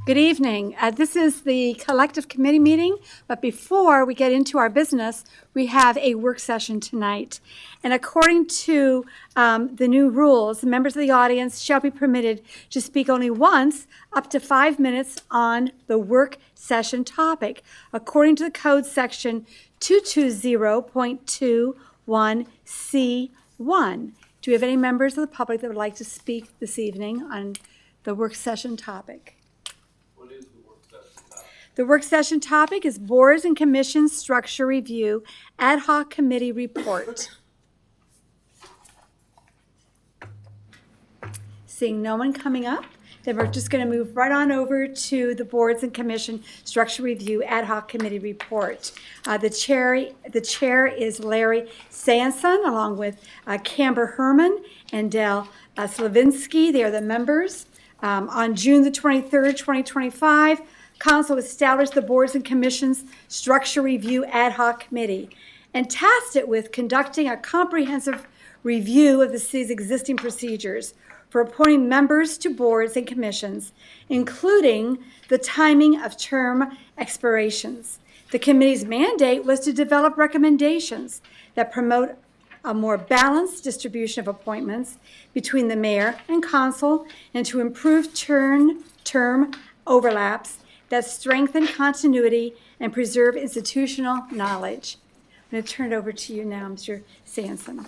Good evening. This is the collective committee meeting, but before we get into our business, we have a work session tonight. And according to the new rules, the members of the audience shall be permitted to speak only once, up to 5 minutes on the work session topic, according to the code section 220.21C1. Do we have any members of the public that would like to speak this evening on the work session topic? The work session topic is Boards and Commissions Structure Review Ad Hoc Committee Report. Seeing no one coming up, then we're just going to move right on over to the Boards and Commission Structure Review Ad Hoc Committee Report. The chair is Larry Sanson, along with Camber Herman and Dale Slavinsky. They are the members. On June the 23rd, 2025, Council established the Boards and Commissions Structure Review Ad Hoc Committee and tasked it with conducting a comprehensive review of the city's existing procedures for appointing members to boards and commissions, including the timing of term expirations. The committee's mandate was to develop recommendations that promote a more balanced distribution of appointments between the mayor and council and to improve term overlaps that strengthen continuity and preserve institutional knowledge. I'm going to turn it over to you now, Mr. Sanson. Well,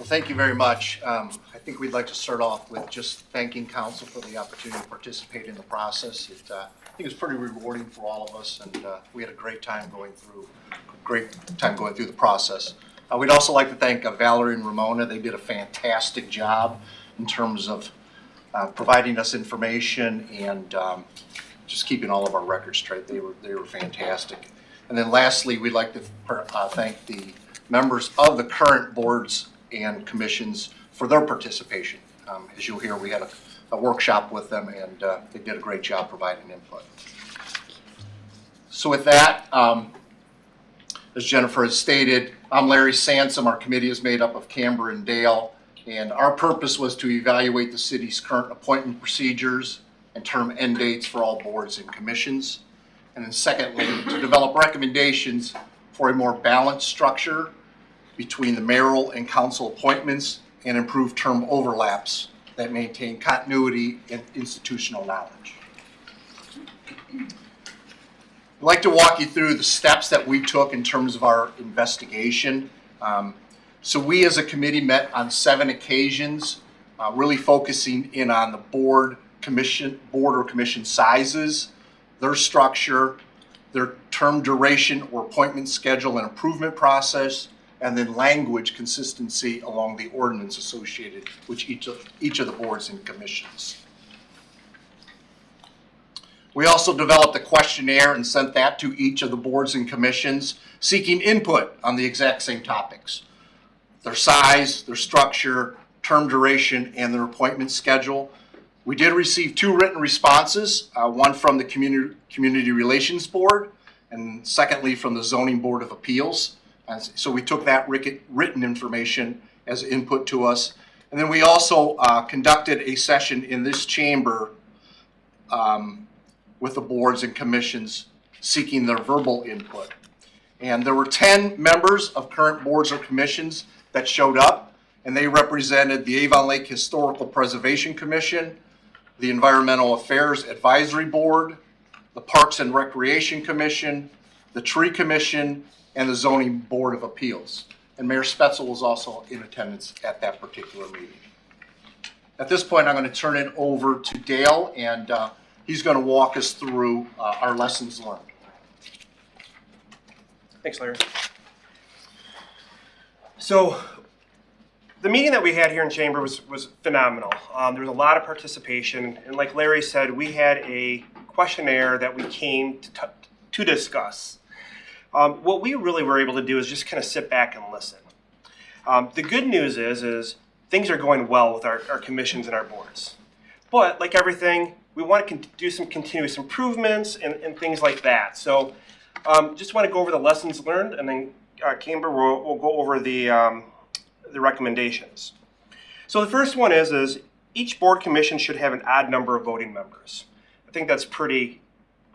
thank you very much. I think we'd like to start off with just thanking council for the opportunity to participate in the process. I think it was pretty rewarding for all of us, and we had a great time going through the process. We'd also like to thank Valerie and Ramona. They did a fantastic job in terms of providing us information and just keeping all of our records straight. They were fantastic. And then lastly, we'd like to thank the members of the current boards and commissions for their participation. As you'll hear, we had a workshop with them, and they did a great job providing input. So with that, as Jennifer has stated, I'm Larry Sansom. Our committee is made up of Camber and Dale. And our purpose was to evaluate the city's current appointment procedures and term end dates for all boards and commissions. And then secondly, to develop recommendations for a more balanced structure between the mayoral and council appointments and improve term overlaps that maintain continuity and institutional knowledge. I'd like to walk you through the steps that we took in terms of our investigation. So we as a committee met on 7 occasions, really focusing in on the board or commission sizes, their structure, their term duration or appointment schedule and improvement process, and then language consistency along the ordinance associated with each of the boards and commissions. We also developed a questionnaire and sent that to each of the boards and commissions, seeking input on the exact same topics: their size, their structure, term duration, and their appointment schedule. We did receive 2 written responses, one from the Community Relations Board, and secondly from the Zoning Board of Appeals. And so we took that written information as input to us. And then we also conducted a session in this chamber with the boards and commissions seeking their verbal input. And there were 10 members of current boards or commissions that showed up, and they represented the Avon Lake Historical Preservation Commission, the Environmental Affairs Advisory Board, the Parks and Recreation Commission, the Tree Commission, and the Zoning Board of Appeals. And Mayor Spetzel was also in attendance at that particular meeting. At this point, I'm going to turn it over to Dale, and he's going to walk us through our lessons learned. Thanks, Larry. So the meeting that we had here in Chamber was phenomenal. There was a lot of participation, and like Larry said, we had a questionnaire that we came to discuss. What we really were able to do is just kind of sit back and listen. The good news is things are going well with our commissions and our boards. But like everything, we want to do some continuous improvements and things like that. So just want to go over the lessons learned, and then Camber will go over the recommendations. So the first one is each board commission should have an odd number of voting members. I think that's pretty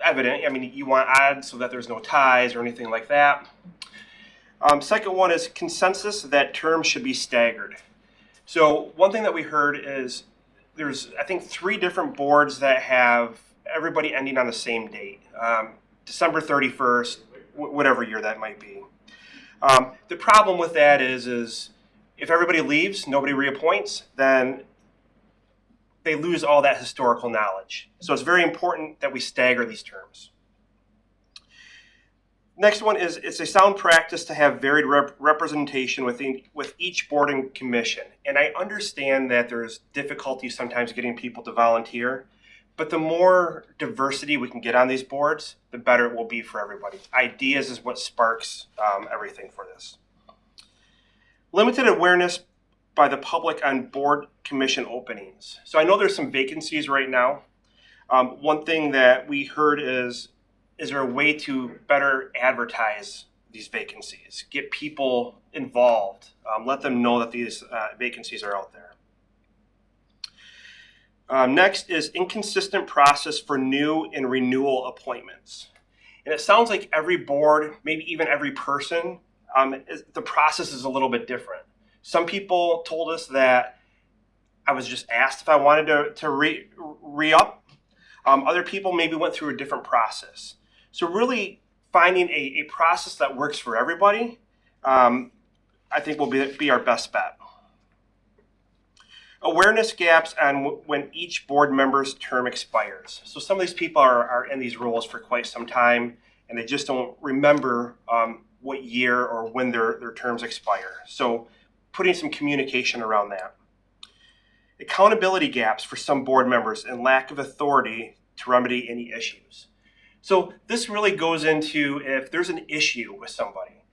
evident. I mean, you want odd so that there's no ties or anything like that. Second one is consensus that terms should be staggered. So one thing that we heard is there's, I think, 3 different boards that have everybody ending on the same date, December 31st, whatever year that might be. The problem with that is if everybody leaves, nobody reappoints, then they lose all that historical knowledge. So it's very important that we stagger these terms. Next one is it's a sound practice to have varied representation with each board and commission. And I understand that there's difficulty sometimes getting people to volunteer, but the more diversity we can get on these boards, the better it will be for everybody. Ideas is what sparks everything for this. Limited awareness by the public on board commission openings. So I know there's some vacancies right now. One thing that we heard is there a way to better advertise these vacancies, get people involved, let them know that these vacancies are out there. Next is inconsistent process for new and renewal appointments. And it sounds like every board, maybe even every person, the process is a little bit different. Some people told us that I was just asked if I wanted to re-up. Other people maybe went through a different process. So really finding a process that works for everybody, I think will be our best bet. Awareness gaps on when each board member's term expires. So some of these people are in these roles for quite some time, and they just don't remember what year or when their terms expire. So putting some communication around that. Accountability gaps for some board members and lack of authority to remedy any issues. So this really goes into if there's an issue with somebody,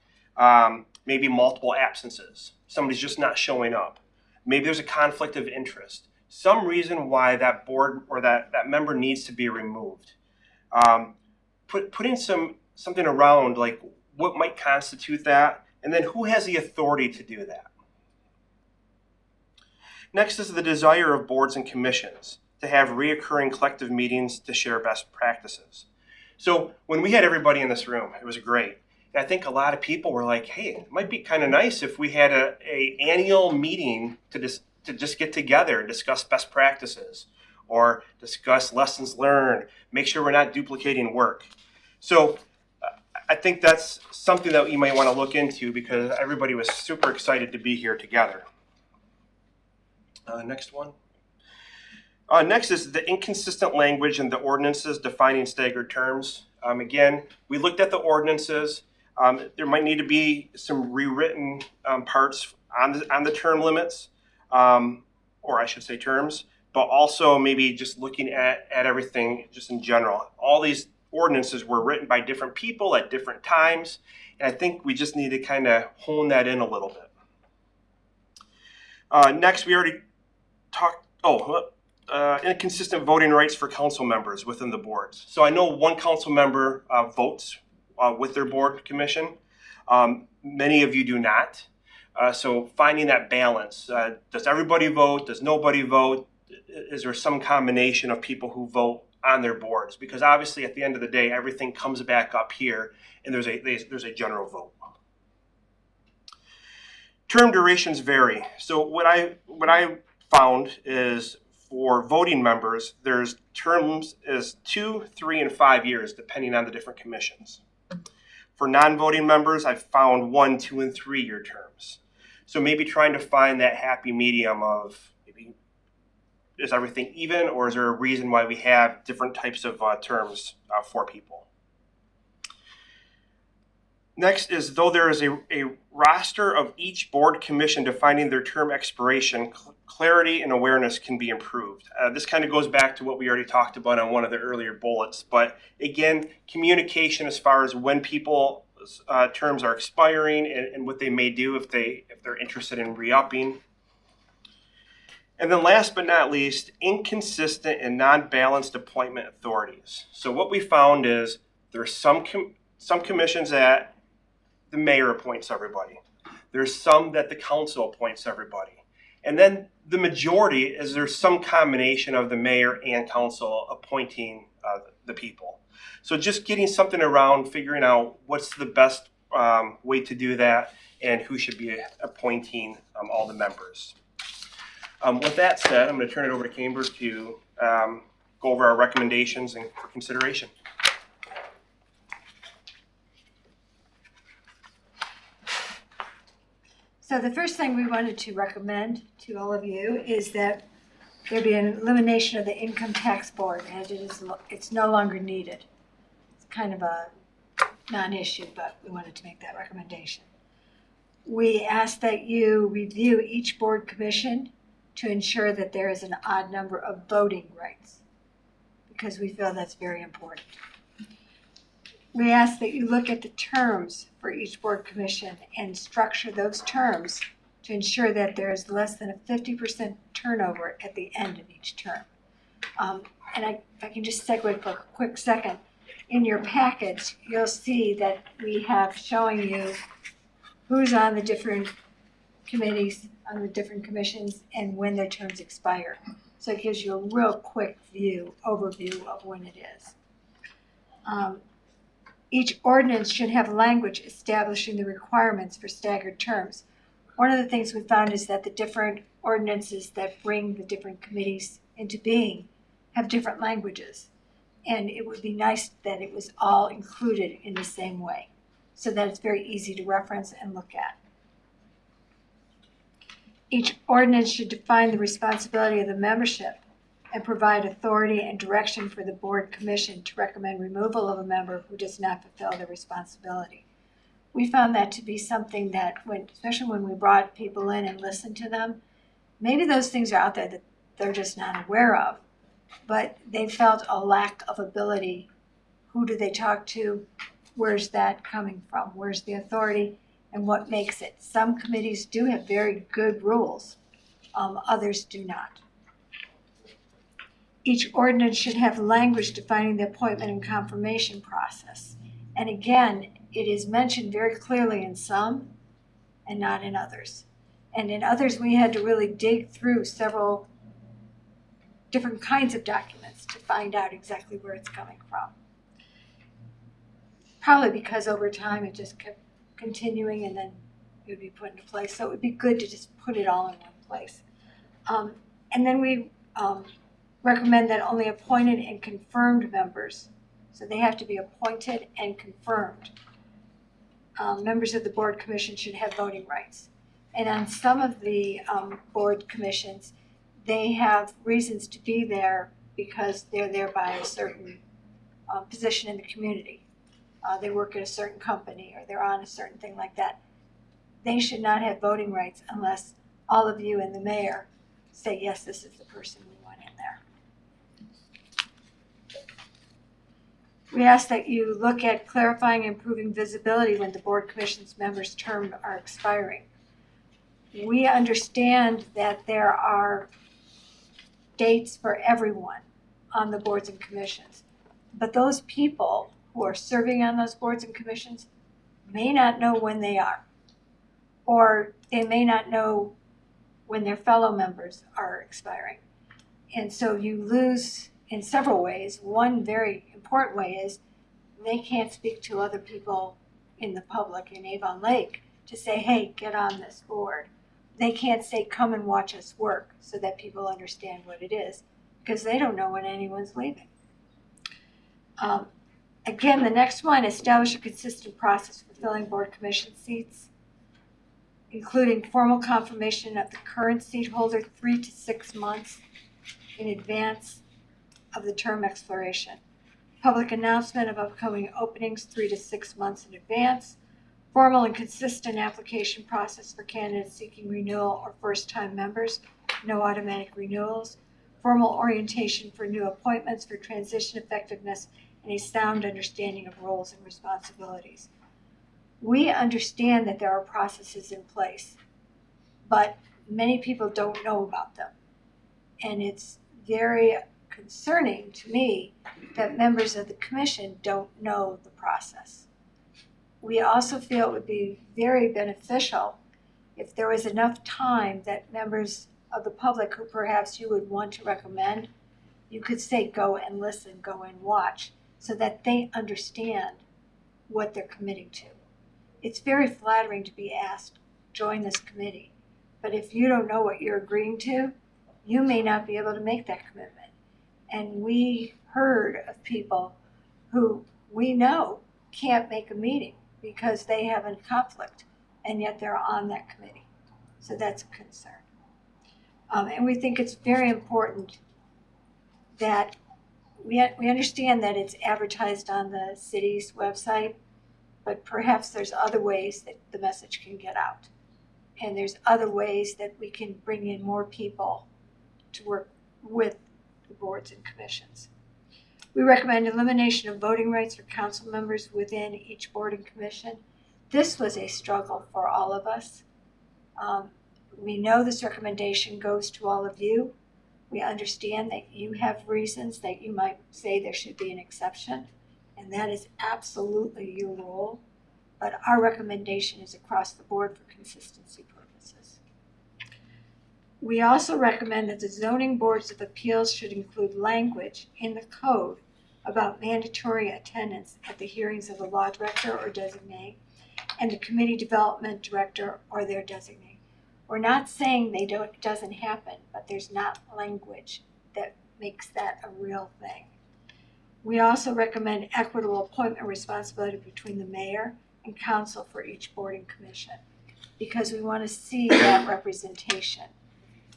maybe multiple absences, somebody's just not showing up, maybe there's a conflict of interest, some reason why that board or that member needs to be removed. Putting something around like what might constitute that, and then who has the authority to do that. Next is the desire of boards and commissions to have reoccurring collective meetings to share best practices. So when we had everybody in this room, it was great. And I think a lot of people were like, hey, it might be kind of nice if we had a annual meeting to just get together and discuss best practices or discuss lessons learned, make sure we're not duplicating work. So I think that's something that you might want to look into because everybody was super excited to be here together. Next one. Next is the inconsistent language in the ordinances defining staggered terms. Again, we looked at the ordinances. There might need to be some rewritten parts on the term limits, or I should say terms, but also maybe just looking at everything just in general. All these ordinances were written by different people at different times, and I think we just need to kind of hone that in a little bit. Next, we already talked, inconsistent voting rights for council members within the boards. So I know one council member votes with their board commission. Many of you do not. So finding that balance. Does everybody vote? Does nobody vote? Is there some combination of people who vote on their boards? Because obviously at the end of the day, everything comes back up here and there's a general vote. Term durations vary. So what I found is for voting members, there's terms as 2, 3, and 5 years, depending on the different commissions. For non-voting members, I've found 1, 2, and 3 year terms. So maybe trying to find that happy medium of maybe is everything even, or is there a reason why we have different types of terms for people? Next is, though there is a roster of each board commission defining their term expiration, clarity and awareness can be improved. This kind of goes back to what we already talked about on one of the earlier bullets. But again, communication as far as when people's terms are expiring and what they may do if they're interested in re-upping. And then last but not least, inconsistent and non-balanced appointment authorities. So what we found is there's some commissions that the mayor appoints everybody. There's some that the council appoints everybody. And then the majority is there's some combination of the mayor and council appointing the people. So just getting something around, figuring out what's the best way to do that and who should be appointing all the members. With that said, I'm going to turn it over to Camber to go over our recommendations and for consideration. So the first thing we wanted to recommend to all of you is that there be an elimination of the income tax board, as it's no longer needed. It's kind of a non-issue, but we wanted to make that recommendation. We ask that you review each board commission to ensure that there is an odd number of voting rights, because we feel that's very important. We ask that you look at the terms for each board commission and structure those terms to ensure that there is less than a 50% turnover at the end of each term. If I can just segue for a quick second, in your package, you'll see that we have showing you who's on the different committees, on the different commissions, and when their terms expire. So it gives you a real quick overview of when it is. Each ordinance should have language establishing the requirements for staggered terms. One of the things we found is that the different ordinances that bring the different committees into being have different languages. And it would be nice that it was all included in the same way, so that it's very easy to reference and look at. Each ordinance should define the responsibility of the membership and provide authority and direction for the board commission to recommend removal of a member who does not fulfill their responsibility. We found that to be something that, especially when we brought people in and listened to them, maybe those things are out there that they're just not aware of, but they felt a lack of ability. Who do they talk to? Where's that coming from? Where's the authority? And what makes it? Some committees do have very good rules, others do not. Each ordinance should have language defining the appointment and confirmation process. And again, it is mentioned very clearly in some and not in others. And in others, we had to really dig through several different kinds of documents to find out exactly where it's coming from. Probably because over time it just kept continuing and then it would be put into place. So it would be good to just put it all in one place. And then we recommend that only appointed and confirmed members, so they have to be appointed and confirmed, members of the board commission should have voting rights. And on some of the board commissions, they have reasons to be there because they're there by a certain position in the community. They work at a certain company or they're on a certain thing like that. They should not have voting rights unless all of you and the mayor say, yes, this is the person we want in there. We ask that you look at clarifying and improving visibility when the board commission's members' terms are expiring. We understand that there are dates for everyone on the boards and commissions, but those people who are serving on those boards and commissions may not know when they are, or they may not know when their fellow members are expiring. And so you lose in several ways. One very important way is they can't speak to other people in the public in Avon Lake to say, hey, get on this board. They can't say, come and watch us work, so that people understand what it is, because they don't know when anyone's leaving. Again, the next one, establish a consistent process for filling board commission seats, including formal confirmation of the current seat holder 3 to 6 months in advance of the term expiration. Public announcement of upcoming openings 3 to 6 months in advance. Formal and consistent application process for candidates seeking renewal or first-time members, no automatic renewals. Formal orientation for new appointments for transition effectiveness and a sound understanding of roles and responsibilities. We understand that there are processes in place, but many people don't know about them. And it's very concerning to me that members of the commission don't know the process. We also feel it would be very beneficial if there was enough time that members of the public who perhaps you would want to recommend, you could say go and listen, go and watch, so that they understand what they're committing to. It's very flattering to be asked, join this committee, but if you don't know what you're agreeing to, you may not be able to make that commitment. And we heard of people who we know can't make a meeting because they have a conflict, and yet they're on that committee. So that's a concern. And we think it's very important that we understand that it's advertised on the city's website, but perhaps there's other ways that the message can get out. And there's other ways that we can bring in more people to work with the boards and commissions. We recommend elimination of voting rights for council members within each board and commission. This was a struggle for all of us. We know this recommendation goes to all of you. We understand that you have reasons that you might say there should be an exception, and that is absolutely your role. But our recommendation is across the board for consistency purposes. We also recommend that the zoning boards of appeals should include language in the code about mandatory attendance at the hearings of the law director or designee and the committee development director or their designee. We're not saying it doesn't happen, but there's not language that makes that a real thing. We also recommend equitable appointment responsibility between the mayor and council for each board and commission, because we want to see that representation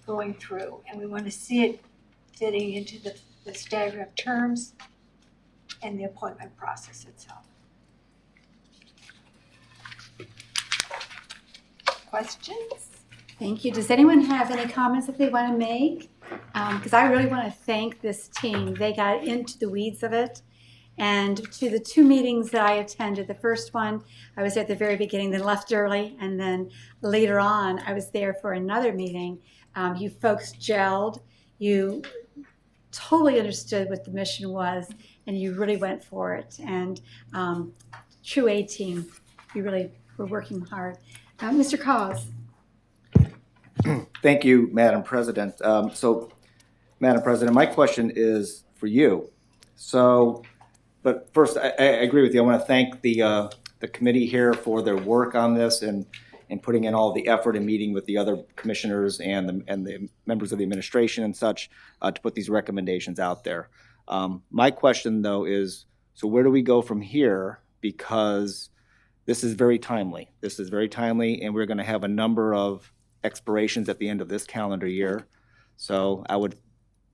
going through, and we want to see it fitting into the stagger of terms and the appointment process itself. Questions? Thank you. Does anyone have any comments that they want to make? Because I really want to thank this team. They got into the weeds of it. And to the two meetings that I attended, the first one, I was at the very beginning, then left early, and then later on, I was there for another meeting. You folks gelled. You totally understood what the mission was, and you really went for it. And true A team, you really were working hard. Mr. Cause. Thank you, Madam President. Madam President, my question is for you. But first, I agree with you. I want to thank the committee here for their work on this and putting in all the effort and meeting with the other commissioners and the members of the administration and such to put these recommendations out there. My question, though, is, so where do we go from here? Because this is very timely. This is very timely, and we're going to have a number of expirations at the end of this calendar year. So I would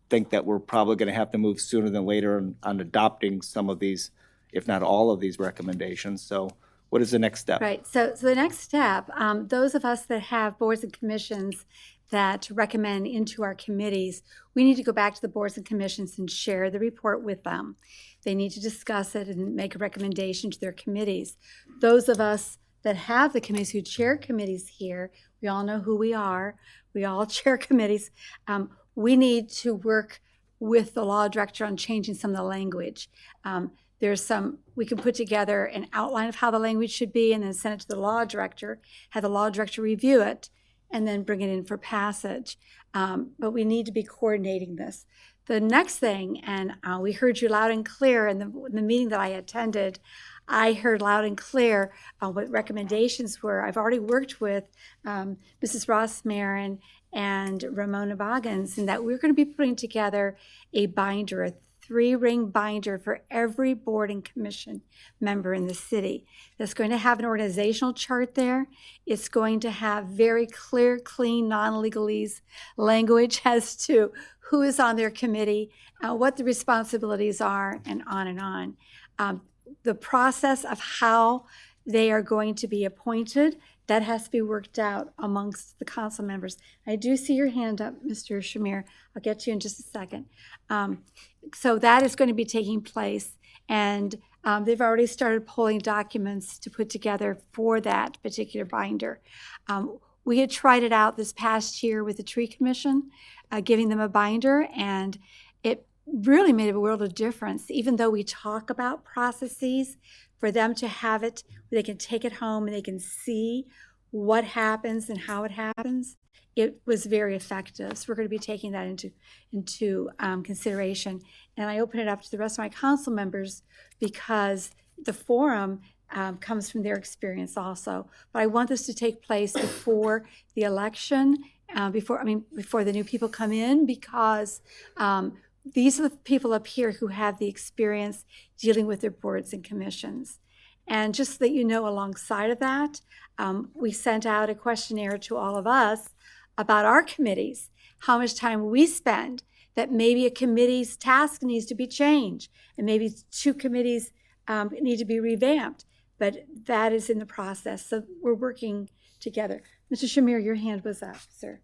think that we're probably going to have to move sooner than later on adopting some of these, if not all of these recommendations. So what is the next step? Right. So the next step, those of us that have boards and commissions that recommend into our committees, we need to go back to the boards and commissions and share the report with them. They need to discuss it and make a recommendation to their committees. Those of us that have the committees, who chair committees here, we all know who we are. We all chair committees. We need to work with the law director on changing some of the language. We can put together an outline of how the language should be and then send it to the law director, have the law director review it, and then bring it in for passage. But we need to be coordinating this. The next thing, and we heard you loud and clear in the meeting that I attended, I heard loud and clear what recommendations were. I've already worked with Mrs. Ross-Marin and Ramona Boggins, and that we're going to be putting together a binder, a 3-ring binder for every board and commission member in the city. That's going to have an organizational chart there. It's going to have very clear, clean, non-legalese language as to who is on their committee, what the responsibilities are, and on and on. The process of how they are going to be appointed, that has to be worked out amongst the council members. I do see your hand up, Mr. Shamir. I'll get to you in just a second. So that is going to be taking place, and they've already started pulling documents to put together for that particular binder. We had tried it out this past year with the Tree Commission, giving them a binder, and it really made a world of difference. Even though we talk about processes, for them to have it, they can take it home and they can see what happens and how it happens. it was very effective. So we're going to be taking that into consideration. And I open it up to the rest of my council members because the forum comes from their experience also. But I want this to take place before the election, before the new people come in, because these are the people up here who have the experience dealing with their boards and commissions. And just so that you know, alongside of that, we sent out a questionnaire to all of us about our committees, how much time we spend, that maybe a committee's task needs to be changed, and maybe 2 committees need to be revamped. But that is in the process, so we're working together. Mr. Shamir, your hand was up, sir.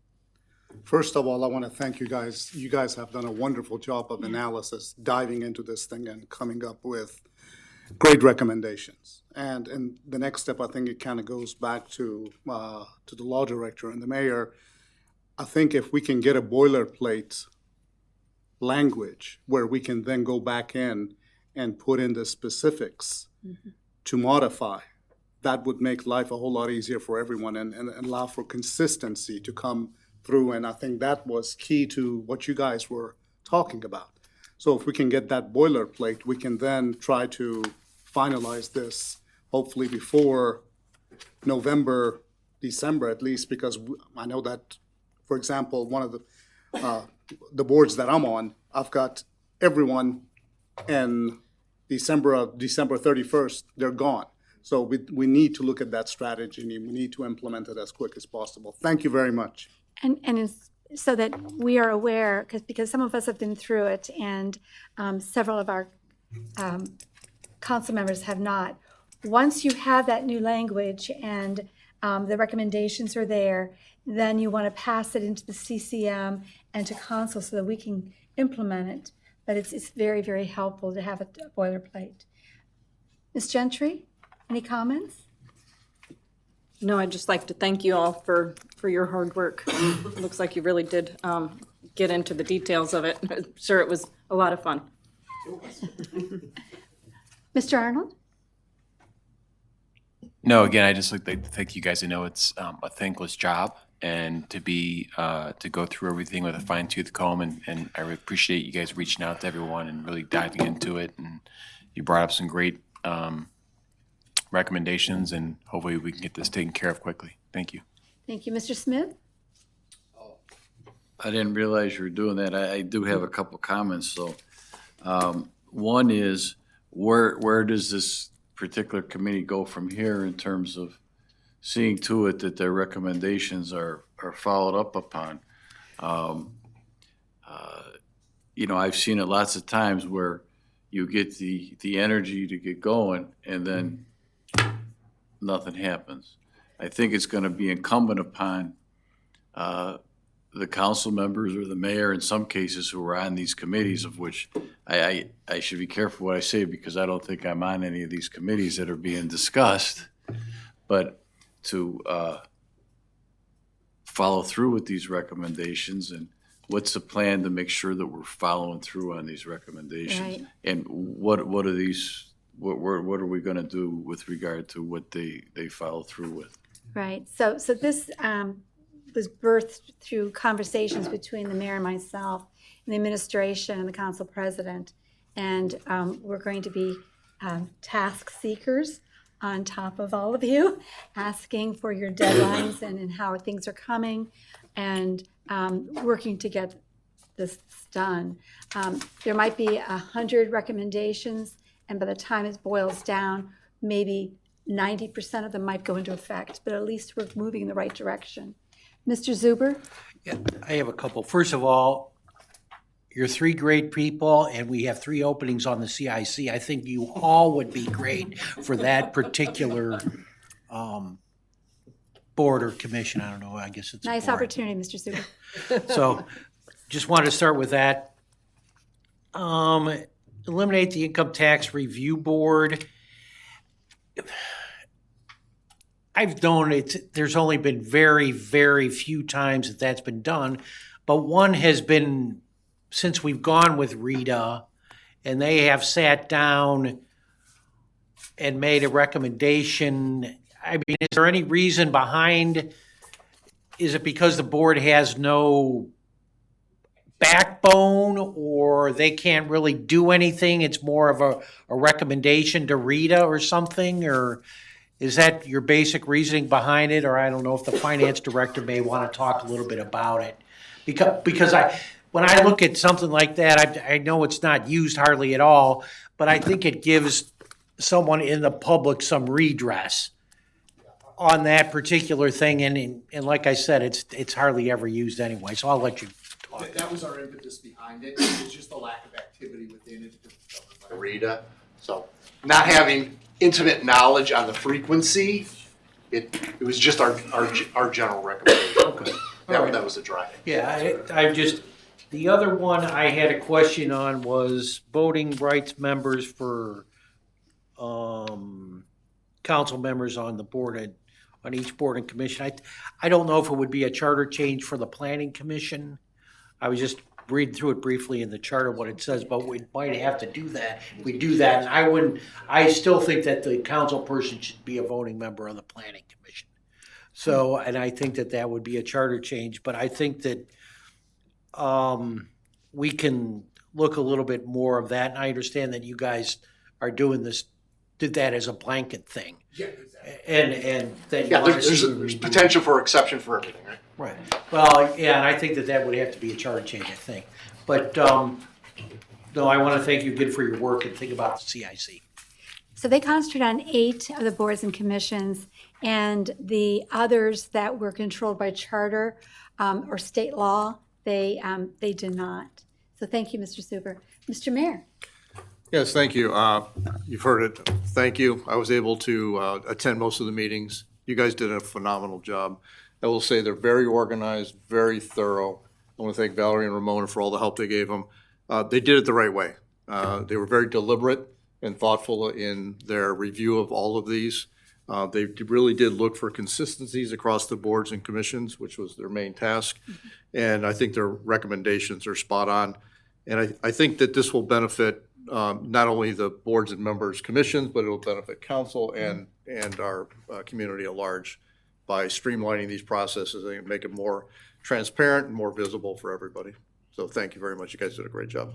First of all, I want to thank you guys. You guys have done a wonderful job of analysis, diving into this thing and coming up with great recommendations. And the next step, I think it kind of goes back to the law director and the mayor. I think if we can get a boilerplate language where we can then go back in and put in the specifics to modify, that would make life a whole lot easier for everyone and allow for consistency to come through. And I think that was key to what you guys were talking about. So if we can get that boilerplate, we can then try to finalize this hopefully before November, December at least, because I know that, for example, one of the boards that I'm on, I've got everyone in December 31st, they're gone. So we need to look at that strategy and we need to implement it as quick as possible. Thank you very much. And it's so that we are aware, because some of us have been through it, and several of our council members have not. Once you have that new language and the recommendations are there, then you want to pass it into the CCM and to council so that we can implement it. But it's very, very helpful to have a boilerplate. Ms. Gentry, any comments? No, I'd just like to thank you all for your hard work. It looks like you really did get into the details of it. I'm sure it was a lot of fun. Mr. Arnold? No, again, I just like to thank you guys. I know it's a thankless job, and to go through everything with a fine-tooth comb, and I really appreciate you guys reaching out to everyone and really diving into it. And you brought up some great recommendations, and hopefully we can get this taken care of quickly. Thank you. Thank you. Mr. Smith? I didn't realize you were doing that. I do have a couple comments, so. One is, where does this particular committee go from here in terms of seeing to it that their recommendations are followed up upon? I've seen it lots of times where you get the energy to get going and then nothing happens. I think it's going to be incumbent upon the council members or the mayor in some cases who are on these committees, of which I should be careful what I say because I don't think I'm on any of these committees that are being discussed, but to follow through with these recommendations, and what's the plan to make sure that we're following through on these recommendations? Right. And what are these, what are we going to do with regard to what they follow through with? Right. So this was birthed through conversations between the mayor and myself and the administration and the council president. And we're going to be task seekers on top of all of you, asking for your deadlines and how things are coming, and working to get this done. There might be 100 recommendations, and by the time it boils down, maybe 90% of them might go into effect, but at least we're moving in the right direction. Mr. Zuber? Yeah, I have a couple. First of all, you're 3 great people, and we have 3 openings on the CIC. I think you all would be great for that particular board or commission. I don't know, I guess it's a Nice board. opportunity, Mr. Zuber. So just wanted to start with that. Eliminate the income tax review board. I've known there's only been very, very few times that that's been done, but one has been since we've gone with Rita, and they have sat down and made a recommendation. I mean, is there any reason behind is it because the board has no backbone or they can't really do anything? It's more of a recommendation to Rita or something? Or is that your basic reasoning behind it? Or I don't know if the finance director may want to talk a little bit about it. Because when I look at something like that, I know it's not used hardly at all, but I think it gives someone in the public some redress on that particular thing. And like I said, it's hardly ever used anyway, so I'll let you talk. That was our impetus behind it. It was just the lack of activity within it because it's governed by Rita. So not having intimate knowledge on the frequency, it was just our general recommendation. Okay. That was the drive. Yeah, I just, the other one I had a question on was voting rights members for council members on the board, on each board and commission. I don't know if it would be a charter change for the planning commission. I was just reading through it briefly in the charter what it says, but we might have to do that. We do that, and I still think that the council person should be a voting member of the planning commission. So, and I think that would be a charter change, but I think that we can look a little bit more of that, and I understand that you guys are did that as a blanket thing. Yeah, exactly. And that. Yeah, there's potential for exception for everything, right? Right. Well, yeah, and I think that would have to be a charter change, I think. But, no, I want to thank you again for your work and think about the CIC. So they concentrate on 8 of the boards and commissions, and the others that were controlled by charter or state law, they did not. So thank you, Mr. Super. Mr. Mayor. Yes, thank you. You've heard it. Thank you. I was able to attend most of the meetings. You guys did a phenomenal job. I will say they're very organized, very thorough. I want to thank Valerie and Ramona for all the help they gave them. They did it the right way. They were very deliberate and thoughtful in their review of all of these. They really did look for consistencies across the boards and commissions, which was their main task. And I think their recommendations are spot on. And I think that this will benefit not only the boards and members commissions, but it'll benefit council and our community at large by streamlining these processes and make it more transparent and more visible for everybody. So thank you very much. You guys did a great job.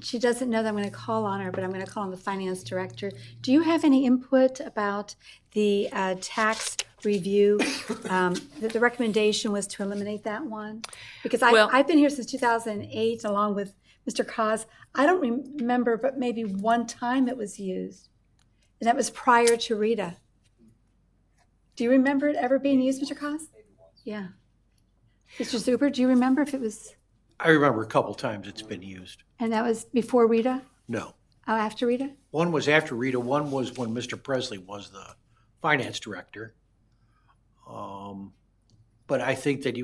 She doesn't know that I'm going to call on her, but I'm going to call on the finance director. Do you have any input about the tax review? The recommendation was to eliminate that one? Because I've been here since 2008 along with Mr. Cos. I don't remember, but maybe one time it was used. And that was prior to Rita. Do you remember it ever being used, Mr. Cos? Yeah. Mr. Zuber, do you remember if it was? I remember a couple times it's been used. And that was before Rita? No. Oh, after Rita? One was after Rita, one was when Mr. Presley was the finance director. But I think that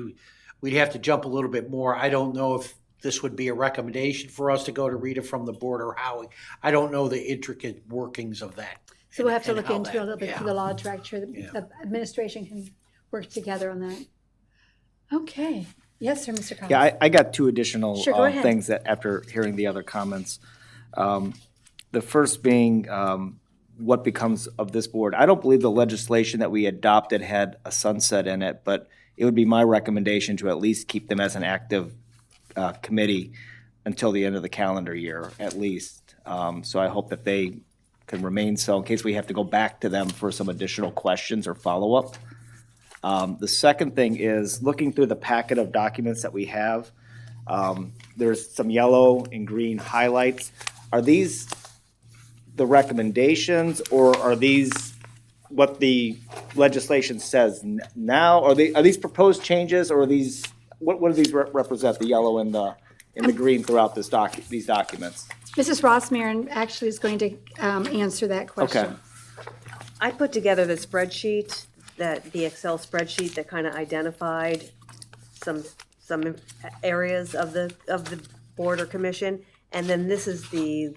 we'd have to jump a little bit more. I don't know if this would be a recommendation for us to go to Rita from the board or how. I don't know the intricate workings of that. So we'll have to and look how into it a little bit yeah. through the law director. The administration can work together on that. Okay. Yes, sir, Mr. Collins. Yeah, I got 2 additional Sure, go ahead. things that after hearing the other comments. The first being what becomes of this board. I don't believe the legislation that we adopted had a sunset in it, but it would be my recommendation to at least keep them as an active committee until the end of the calendar year, at least. So I hope that they can remain so in case we have to go back to them for some additional questions or follow-up. The second thing is looking through the packet of documents that we have, there's some yellow and green highlights. Are these the recommendations or are these what the legislation says now? Are these proposed changes or are these, what do these represent, the yellow and the green throughout these documents? Mrs. Rossmarin actually is going to answer that question. Okay. I put together the spreadsheet, the Excel spreadsheet that kind of identified some areas of the board or commission, and then this is the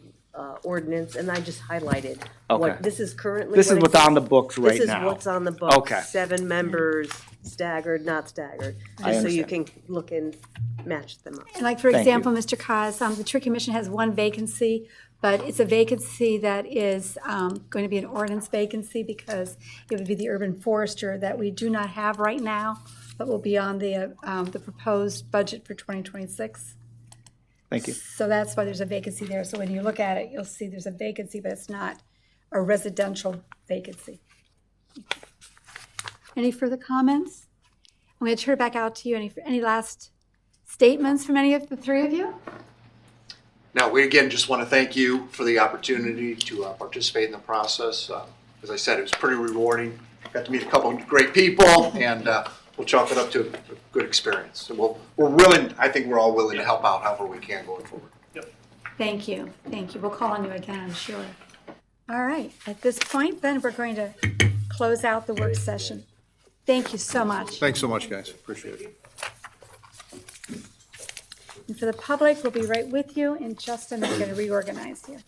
ordinance, and I just highlighted what this is currently. This is what's on the books right now. This is what's on the books. Okay. 7 members, staggered, not staggered, just so you can look and match them up. And like, for Thank you. example, Mr. Kaz, the Tree Commission has 1 vacancy, but it's a vacancy that is going to be an ordinance vacancy because it would be the urban forester that we do not have right now that will be on the proposed budget for 2026. Thank you. So that's why there's a vacancy there. So when you look at it, you'll see there's a vacancy, but it's not a residential vacancy. Any further comments? I'm going to turn it back out to you. Any last statements from any of the three of you? Now, we again just want to thank you for the opportunity to participate in the process. As I said, it was pretty rewarding. Got to meet a couple of great people, and we'll chalk it up to a good experience. So we're willing, I think we're all willing to help out however we can going forward. Thank you. Thank you. We'll call on you again, I'm sure. All right. At this point, then, we're going to close out the work session. Thank you so much. Thanks so much, guys. Appreciate it. And for the public, we'll be right with you in just a minute. We're going to reorganize here.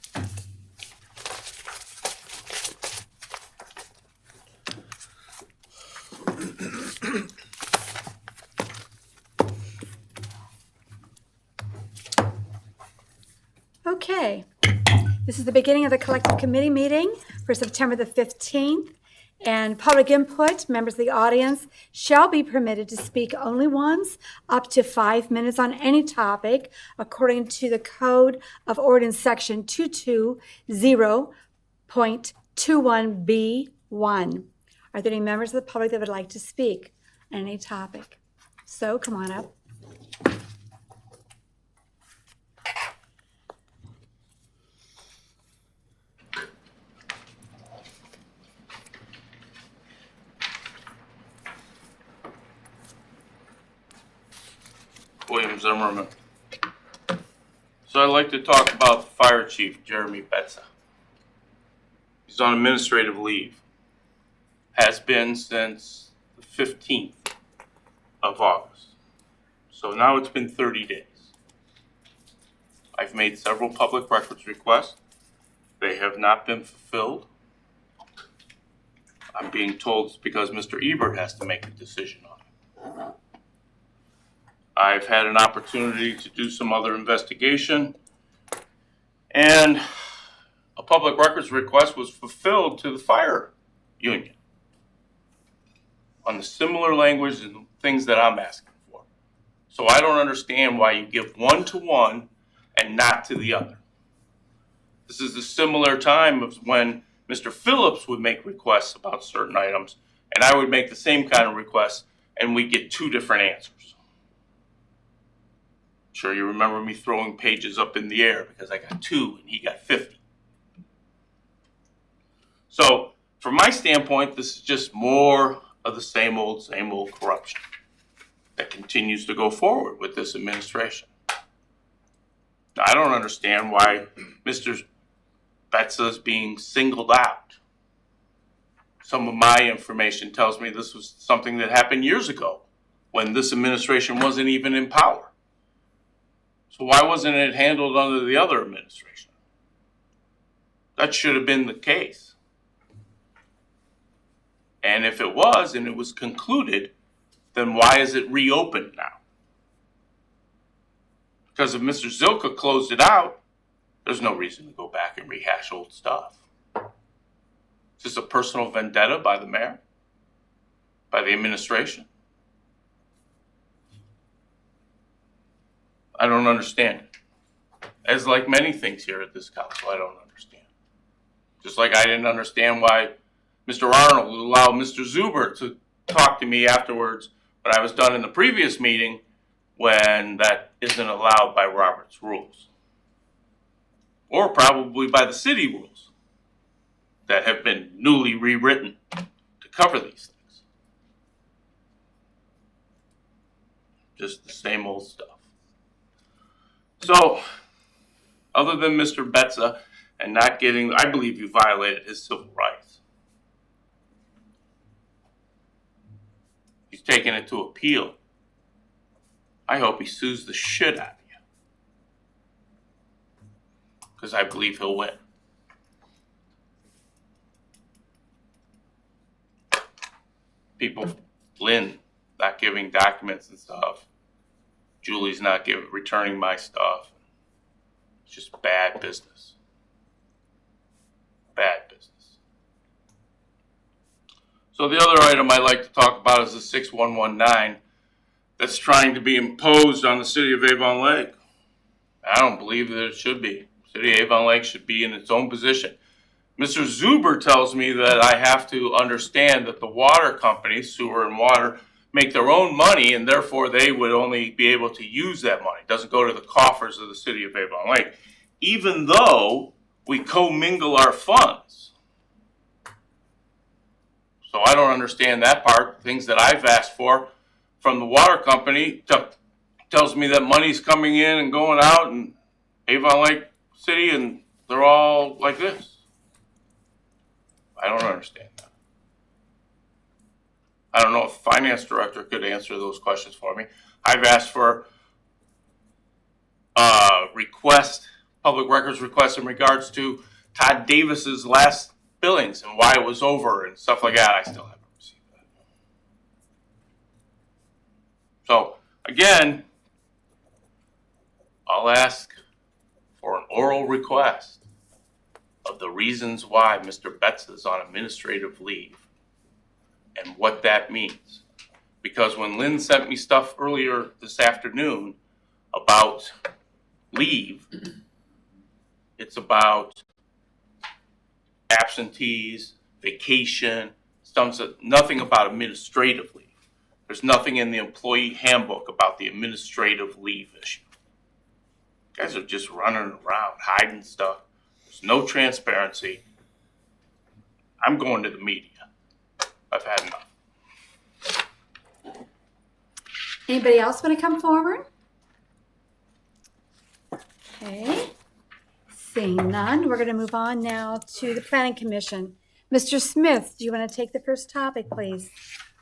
Okay. This is the beginning of the collective committee meeting for September the 15th. And public input, members of the audience shall be permitted to speak only once, up to 5 minutes on any topic, according to the Code of Ordinance Section 220.21B1. Are there any members of the public that would like to speak on any topic? So come on up. William Zimmerman. So I'd like to talk about the Fire Chief, Jeremy Betza. He's on administrative leave. Has been since the 15th of August. So now it's been 30 days. I've made several public records requests. They have not been fulfilled. I'm being told it's because Mr. Ebert has to make a decision on it. I've had an opportunity to do some other investigation, and a public records request was fulfilled to the fire union on the similar language and things that I'm asking for. So I don't understand why you give one to one and not to the other. This is a similar time of when Mr. Phillips would make requests about certain items, and I would make the same kind of requests, and we get two different answers. Sure, you remember me throwing pages up in the air because I got 2 and he got 50. So, from my standpoint, this is just more of the same old corruption that continues to go forward with this administration. Now, I don't understand why Mr. Betza is being singled out. Some of my information tells me this was something that happened years ago when this administration wasn't even in power. So why wasn't it handled under the other administration? That should have been the case. And if it was, and it was concluded, then why is it reopened now? Because if Mr. Zilka closed it out, there's no reason to go back and rehash old stuff. Is this a personal vendetta by the mayor? By the administration? I don't understand it. As like many things here at this council, I don't understand. Just like I didn't understand why Mr. Arnold would allow Mr. Zuber to talk to me afterwards when I was done in the previous meeting when that isn't allowed by Robert's rules. Or probably by the city rules that have been newly rewritten to cover these things. Just the same old stuff. So, other than Mr. Betza and not getting, I believe you violated his civil rights. He's taking it to appeal. I hope he sues the shit out of you. Because I believe he'll win. People, Lynn not giving documents and stuff. Julie's not returning my stuff. It's just bad business. Bad business. So the other item I'd like to talk about is the 6119 that's trying to be imposed on the city of Avon Lake. I don't believe that it should be. City of Avon Lake should be in its own position. Mr. Zuber tells me that I have to understand that the water companies, sewer and water, make their own money, and therefore they would only be able to use that money. It doesn't go to the coffers of the city of Avon Lake, even though we commingle our funds. So I don't understand that part. Things that I've asked for from the water company tells me that money's coming in and going out in Avon Lake City, and they're all like this. I don't understand that. I don't know if the finance director could answer those questions for me. I've asked for public records request in regards to Todd Davis's last billings and why it was over and stuff like that. I still haven't received that. So again, I'll ask for an oral request of the reasons why Mr. Betts is on administrative leave and what that means. Because when Lynn sent me stuff earlier this afternoon about leave, it's about absentees, vacation, nothing about administrative leave. There's nothing in the employee handbook about the administrative leave issue. You guys are just running around hiding stuff. There's no transparency. I'm going to the media. I've had enough. Anybody else want to come forward? Okay. Seeing none, we're going to move on now to the Planning Commission. Mr. Smith, do you want to take the first topic, please?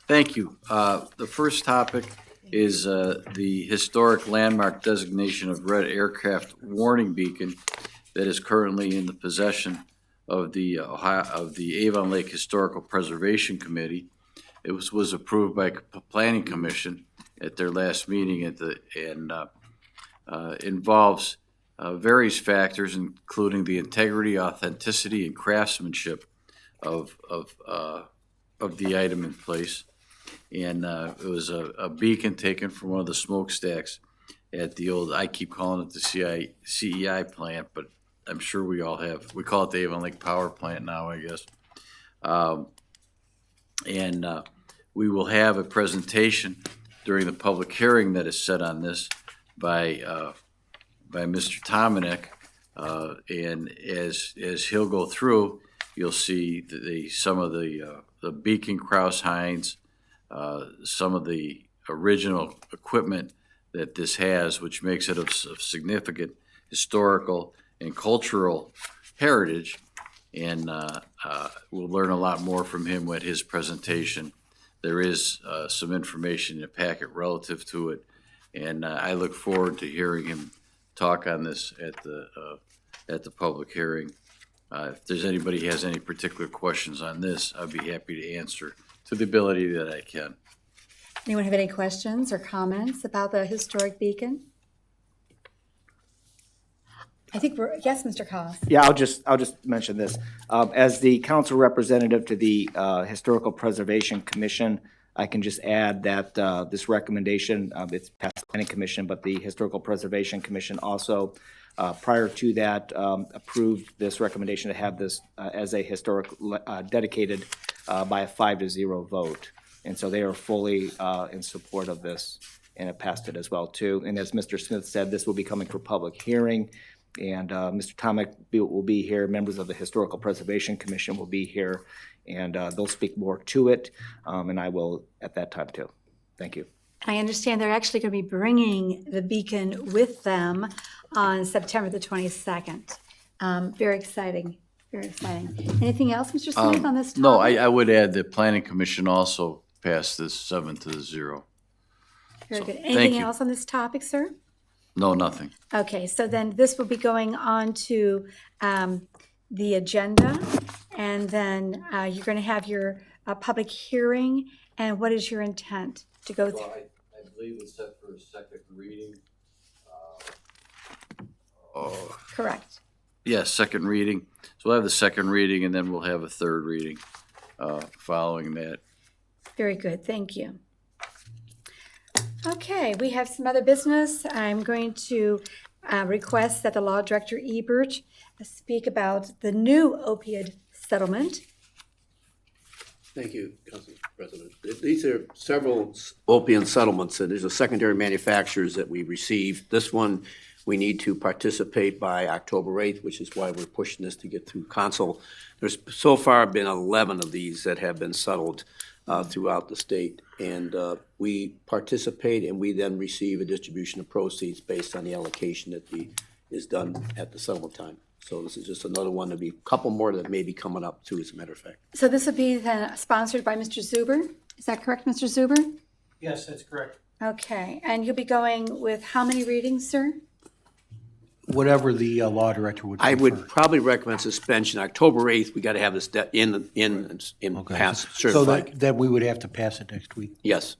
Thank you. The first topic is the historic landmark designation of red aircraft warning beacon that is currently in the possession of the Avon Lake Historical Preservation Committee. It was approved by Planning Commission at their last meeting and involves various factors, including the integrity, authenticity, and craftsmanship of the item in place. And it was a beacon taken from one of the smokestacks at the old, I keep calling it the CEI plant, but I'm sure we call it the Avon Lake Power Plant now, I guess. We will have a presentation during the public hearing that is set on this by Mr. Tomanek. And as he'll go through, you'll see some of the beacon cross hinds, some of the original equipment that this has, which makes it of significant historical and cultural heritage. And we'll learn a lot more from him with his presentation. There is some information in the packet relative to it, and I look forward to hearing him talk on this at the public hearing. If there's anybody who has any particular questions on this, I'd be happy to answer to the ability that I can. Anyone have any questions or comments about the historic beacon? I think yes, Mr. Koss. Yeah, I'll just mention this. As the council representative to the Historical Preservation Commission, I can just add that this recommendation, it's passed the Planning Commission, but the Historical Preservation Commission also, prior to that, approved this recommendation to have this as a historic dedicated by a 5-0 vote. And so they are fully in support of this, and it passed it as well too. And as Mr. Smith said, this will be coming for public hearing. And Mr. Tomanek will be here. Members of the Historical Preservation Commission will be here, and they'll speak more to it, and I will at that time too. Thank you. I understand they're actually going to be bringing the beacon with them on September the 22nd. Very exciting, very exciting. Anything else, Mr. Smith, on this topic? No, I would add that Planning Commission also passed this 7-0. Very So, good. thank Anything you. else on this topic, sir? No, nothing. Okay, so then this will be going on to the agenda, and then you're going to have your public hearing. And what is your intent to go through? I believe it's set for a second reading. Correct. Yes, second reading. So we'll have the second reading, and then we'll have a third reading following that. Very good, thank you. Okay, we have some other business. I'm going to request that the Law Director Ebert speak about the new opioid settlement. Thank you, Council President. These are several opiate settlements, and these are secondary manufacturers that we received. This one, we need to participate by October 8th, which is why we're pushing this to get through council. There's so far been 11 of these that have been settled throughout the state. And we participate, and we then receive a distribution of proceeds based on the allocation that is done at the settlement time. So this is just another one. There'll be a couple more that may be coming up too, as a matter of fact. So this will be then sponsored by Mr. Zuber? Is that correct, Mr. Zuber? Yes, that's correct. Okay, and you'll be going with how many readings, sir? Whatever the law director would I prefer. would probably recommend suspension. October 8th, we got to have this in pass So certified. then we would have to pass it next week. Yes,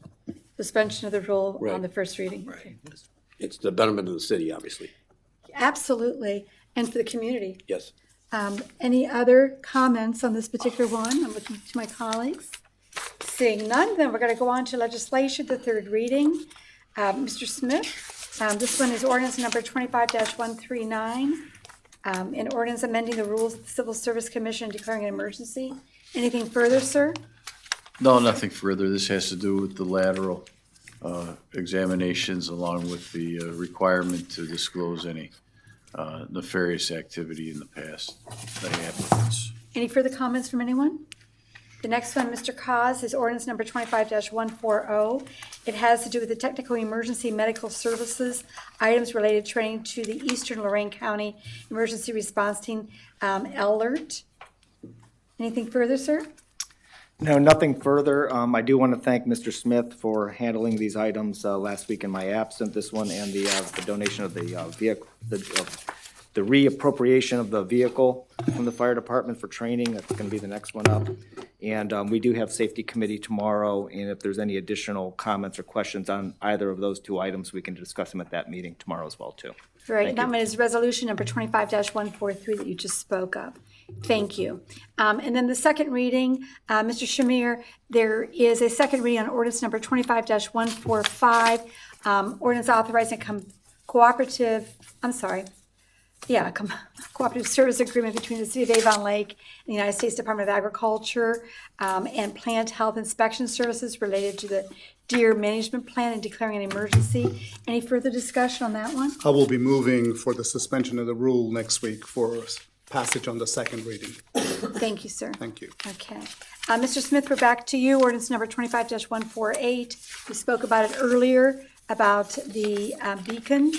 Suspension of the rule on Right. the first reading? Okay. it's the betterment of the city, obviously. Absolutely, and for the community. Yes. Any other comments on this particular one? I'm looking to my colleagues. Seeing none, then we're going to go on to legislation, the third reading. Mr. Smith, this one is ordinance number 25-139, an ordinance amending the rules of the Civil Service Commission declaring an emergency. Anything further, sir? No, nothing further. This has to do with the lateral examinations along with the requirement to disclose any nefarious activity in the past by applicants. Any further comments from anyone? The next one, Mr. Cos, is ordinance number 25-140. It has to do with the technical emergency medical services, items related training to the Eastern Lorraine County Emergency Response Team, alert. Anything further, sir? No, nothing further. I do want to thank Mr. Smith for handling these items last week in my absence, this one, and the donation of the vehicle, the reappropriation of the vehicle from the fire department for training. That's going to be the next one up. And we do have safety committee tomorrow, and if there's any additional comments or questions on either of those two items, we can discuss them at that meeting tomorrow as well, too. Right, Thank that you. one is resolution number 25-143 that you just spoke of. Thank you. And then the second reading, Mr. Shamir, there is a second reading on ordinance number 25-145, ordinance authorizing cooperative service agreement between the City of Avon Lake and the United States Department of Agriculture and plant health inspection services related to the deer management plan and declaring an emergency. Any further discussion on that one? I will be moving for the suspension of the rule next week for passage on the second reading. Thank you, sir. Thank you. Okay. Mr. Smith, we're back to you. Ordinance number 25-148. We spoke about it earlier, about the beacon.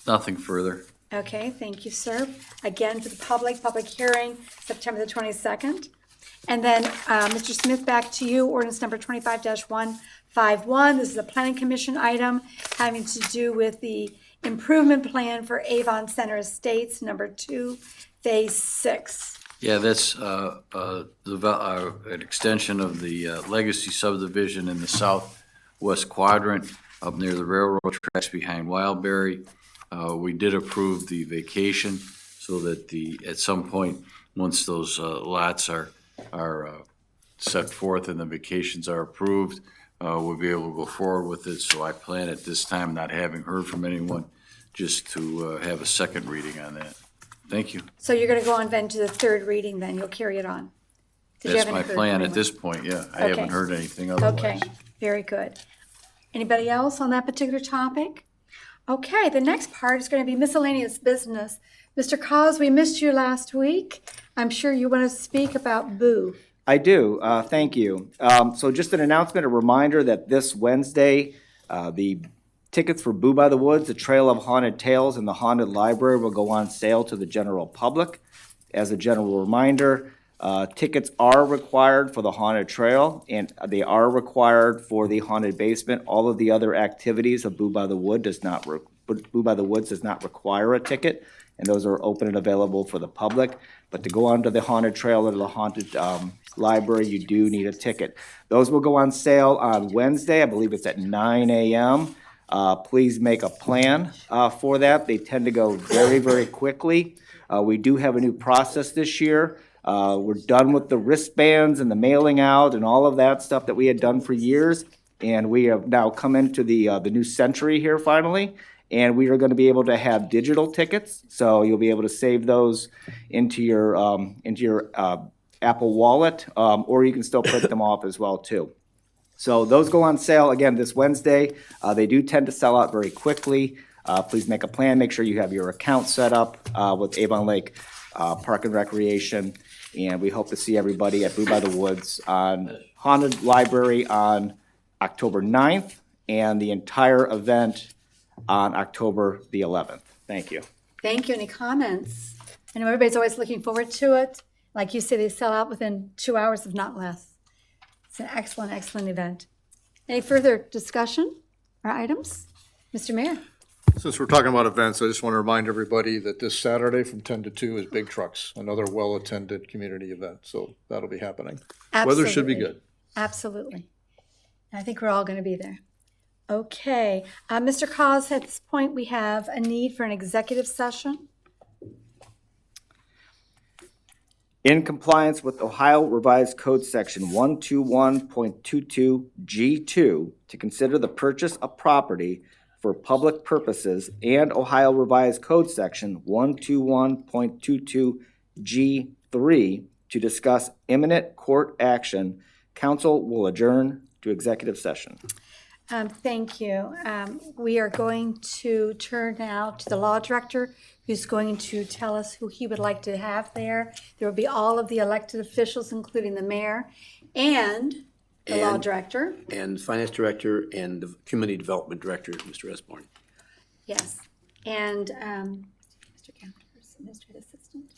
Nothing further. Okay, thank you, sir. Again, for the public hearing, September the 22nd. And then, Mr. Smith, back to you. Ordinance number 25-151. This is a planning commission item having to do with the improvement plan for Avon Center Estates, number 2, Phase 6. Yeah, that's an extension of the legacy subdivision in the southwest quadrant up near the railroad tracks behind Wildberry. We did approve the vacation so that at some point, once those lots are set forth and the vacations are approved, we'll be able to go forward with it. So I plan at this time, not having heard from anyone, just to have a second reading on that. Thank you. So you're going to go on then to the third reading then, you'll carry it on? 'Cause you That's haven't my heard plan from at this point, yeah. I Okay. haven't heard anything otherwise. Okay, very good. Anybody else on that particular topic? Okay, the next part is going to be miscellaneous business. Mr. Cos, we missed you last week. I'm sure you want to speak about Boo. I do. Thank you. So just an announcement, a reminder that this Wednesday, the tickets for Boo by the Woods, the Trail of Haunted Tales, and the Haunted Library will go on sale to the general public. As a general reminder, tickets are required for the Haunted Trail, and they are required for the Haunted Basement. All of the other activities of Boo by the Woods does not require a ticket, and those are open and available for the public. But to go onto the Haunted Trail or the Haunted Library, you do need a ticket. Those will go on sale on Wednesday. I believe it's at 9 a.m. Please make a plan for that. They tend to go very, very quickly. We do have a new process this year. We're done with the wristbands and the mailing out and all of that stuff that we had done for years. And we have now come into the new century here finally. And we are going to be able to have digital tickets. So you'll be able to save those into your Apple Wallet, or you can still print them off as well too. So those go on sale again this Wednesday. They do tend to sell out very quickly. Please make a plan. Make sure you have your account set up with Avon Lake Park and Recreation. And we hope to see everybody at Brew by the Woods on Haunted Library on October 9th and the entire event on October the 11th. Thank you. Thank you. Any comments? I know everybody's always looking forward to it. Like you say, they sell out within 2 hours, if not less. It's an excellent, excellent event. Any further discussion or items? Mr. Mayor? Since we're talking about events, I just want to remind everybody that this Saturday from 10 to 2 is Big Trucks, another well-attended community event. So that'll be happening. Weather should be good. Absolutely. I think we're all going to be there. Okay. Mr. Cos, at this point, we have a need for an executive session. In compliance with Ohio Revised Code Section 121.22 G2, to consider the purchase of property for public purposes, and Ohio Revised Code Section 121.22 G3, to discuss imminent court action, council will adjourn to executive session. Thank you. We are going to turn now to the law director, who's going to tell us who he would like to have there. There will be all of the elected officials, including the mayor and the law And- director. And finance director and the community development director, Mr. Esborn. Yes. And Mr. Gallagher's administrative assistant?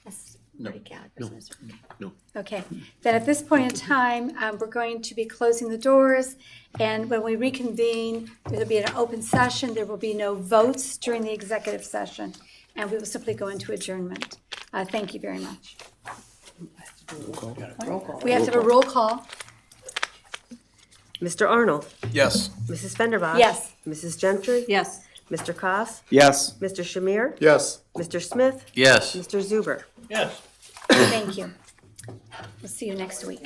Yes. Marty Gallagher's administrative. Okay. No. Okay. Then at this point in time, we're going to be closing the doors. And when we reconvene, there will be an open session. There will be no votes during the executive session. And we will simply go into adjournment. Thank you very much. We have to have a roll call. Mr. Arnold? Yes. Mrs. Fenderbosh? Yes. Mrs. Gentry? Yes. Mr. Koss, Yes. Mr. Shamir? Yes. Mr. Smith? Yes. Mr. Zuber? Yes. Thank you. We'll see you next week.